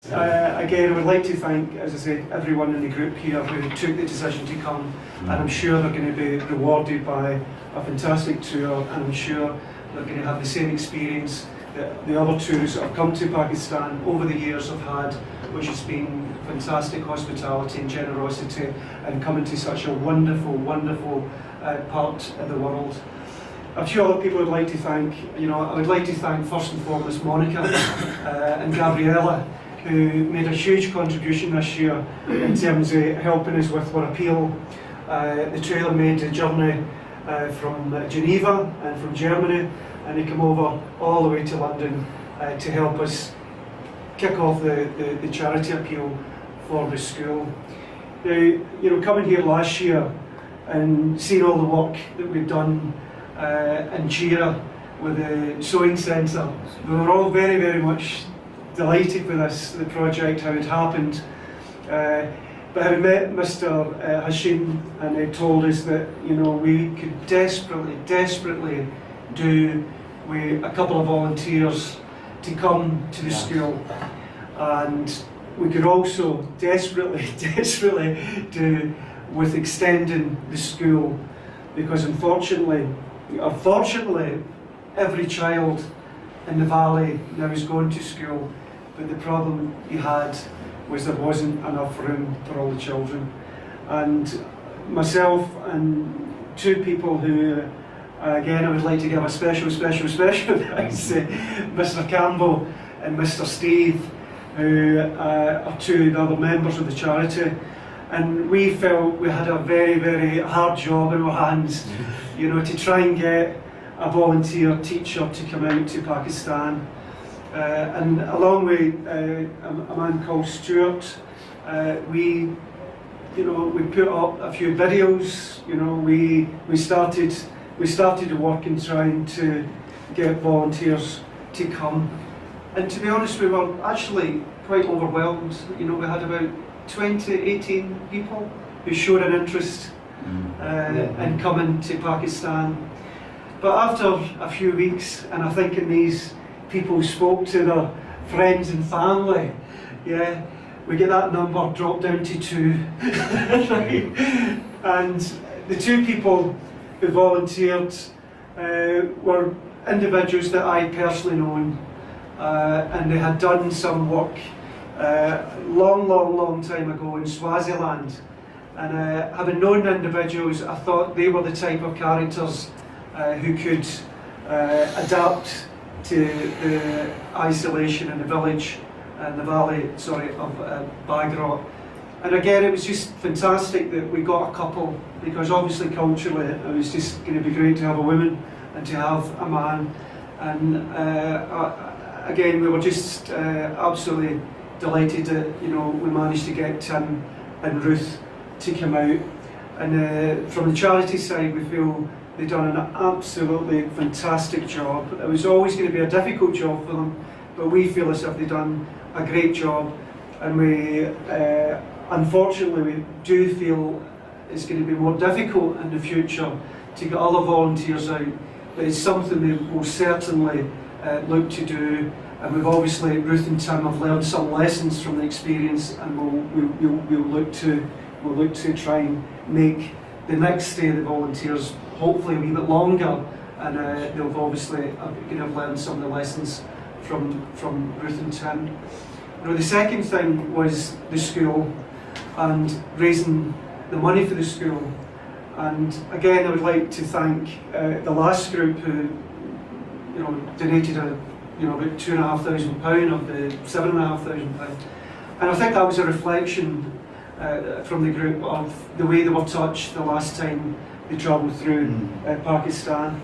Again, I would like to thank, as I said, everyone in the group here who took the decision to come, and I'm sure they're going to be rewarded by a fantastic tour, and I'm sure they're going to have the same experience that the other tourists that have come to Pakistan over the years have had, which has been fantastic hospitality and generosity, and coming to such a wonderful, wonderful part of the world. A few other people I'd like to thank. I would like to thank first and foremost Monica and Gabriella, who made a huge contribution this year in terms of helping us with our appeal. The trailer made the journey from Geneva and from Germany, and they come over all the way to London to help us kick off the charity appeal for the school. Now, coming here last year and seeing all the work that we've done in Chira with the sewing centre, we were all very, very much delighted with the project, how it happened. But I met Mr. Hashim, and he told us that we could desperately do with a couple of volunteers to come to the school, and we could also desperately do with extending the school, because unfortunately, every child in the valley now is going to school, but the problem he had was there wasn't enough room for all the children. And myself and two people who, again, I would like to give a special thanks to Mr. Campbell and Mr. Steve, who are two of the other members of the charity. And we felt we had a very, very hard job in our hands, to try and get a volunteer teacher to come out to Pakistan. And along with a man called Stuart, we put up a few videos. We started to work in trying to get volunteers to come. And to be honest, we were actually quite overwhelmed. We had about 18 people who showed an interest in coming to Pakistan. But after a few weeks, and I think these people spoke to their friends and family, we get that number dropped down to 2. And the 2 people who volunteered were individuals that I personally known, and they had done some work long time ago in Swaziland. And having known the individuals, I thought they were the type of characters who could adapt to the isolation in the village and the valley, of Bagrot. And again, it was just fantastic that we got a couple, because obviously culturally it was just going to be great to have a woman and to have a man. And again, we were just absolutely delighted that we managed to get Tim and Ruth to come out. And from the charity side, we feel they've done an absolutely fantastic job. It was always going to be a difficult job for them, but we feel as if they've done a great job. And we, unfortunately, we do feel it's going to be more difficult in the future to get other volunteers out, but it's something we will certainly look to do. And we've obviously, Ruth and Tim have learned some lessons from the experience, and we'll look to try and make the next stay of the volunteers hopefully a wee bit longer, and they'll obviously have learned some of the lessons from Ruth and Tim. The second thing was the school and raising the money for the school. And again, I would like to thank the last group who donated about £2,500 of the £7,500. And I think that was a reflection from the group of the way they were touched the last time they travelled through Pakistan.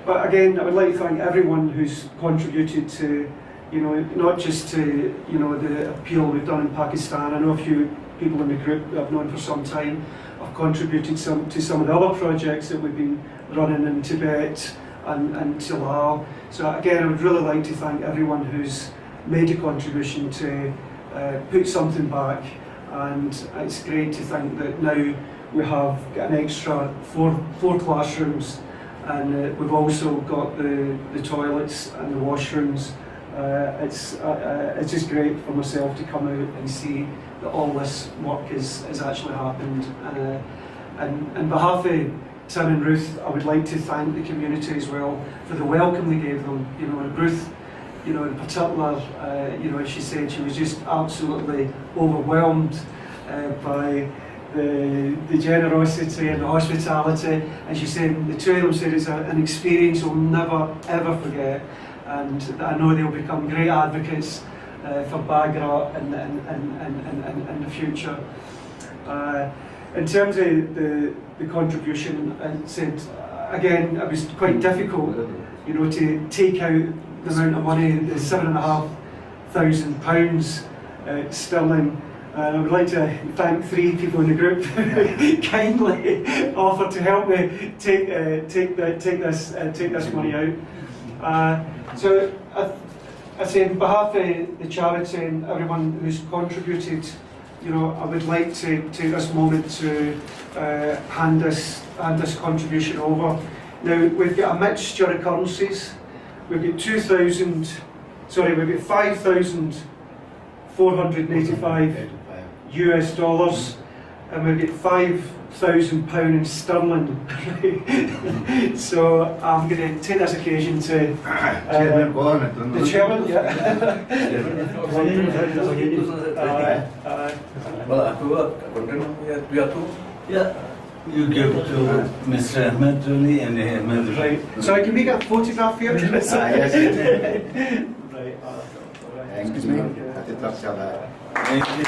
But again, I would like to thank everyone who's contributed to, not just to the appeal we've done in Pakistan. I know a few people in the group that I've known for some time have contributed to some of the other projects that we've been running in Tibet and to Laos. So again, I would really like to thank everyone who's made a contribution to put something back. And it's great to think that now we have an extra four classrooms, and we've also got the toilets and the washrooms It's just great for myself to come out and see that all this work has actually happened. And on behalf of Tim and Ruth, I would like to thank the community as well for the welcome they gave them. You know, and Ruth, you know, in particular, you know, as she said, she was just absolutely overwhelmed by the generosity and the hospitality. And she said, the two of them said it's an experience we'll never ever forget. And I know they'll become great advocates for Bagrot in the future. In terms of the contribution, I said, again, it was quite difficult, you know, to take out the amount of money, the £7,500 sterling. And I would like to thank 3 people in the group who kindly offered to help me take this money out. So I say, on behalf of the charity and everyone who's contributed, you know, I would like to take this moment to hand this contribution over. Now, we've got a mixture of currencies. We've got we've got 5,485 US dollars, and we've got £5,000 in sterling. So I'm going to take this occasion to the chairman. Yeah, you give to Mr. Ahmed Rani and Ahmed. Right. So I can make a photograph here. Yes. Right. Thank you. Thank you.